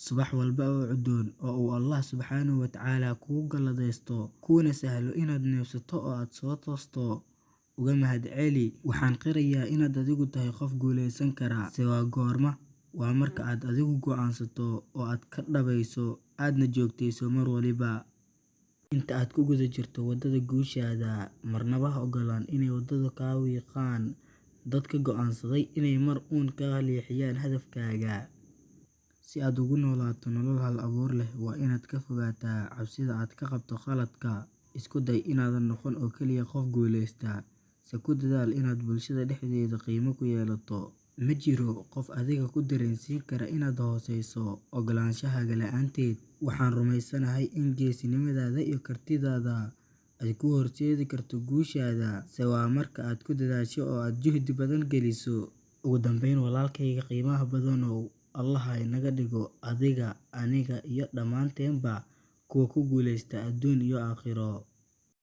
subax walba oo cudoon oo uu Allah subxaanahu wa tacaala kugu galladaysto kuna sahlo inaad neefsato oo aad soo toosto uga mahadceli. Waxaan qirayaa inaad adigu tahay qof guuleysan kara. Se waa goorma? Waa marka aad adigu go'aansato oo aad ka dhabayso aadna joogtayso mar waliba. Inta aad ku guda jirto wadada guushaada, marnaba ha ogolaan inay wadada kaa wiiqaan dadka go'aansaday inay mar uun ka leexiyaan hadafkaaga. Si aad ugu noolaato nolol hal abuur leh, waa inaad ka fogaataa cabsida aad ka qabto khaladka. Isku day inaadan noqon oo kaliya qof guuleysta, se ku dadaal inaad bulshada dhexdeeda qiimo ku yeelato. Ma jiro qof adiga ku dareensiin kara inaad hooseyso ogolaanshahaaga la'aanteed. Waxaan rumeysanahay in geesinimadaada iyo kartidaada ay ku horseedi karto guushaada. Se waa marka aad ku dadaasho oo aad juhdi badan geliso. Ugu dambeyn, walaalkayga qiimaha badanow, Allah ha inaga dhigo adiga, aniga iyo dhammaanteenba kuwa ku guuleysta adduun iyo aakhiro.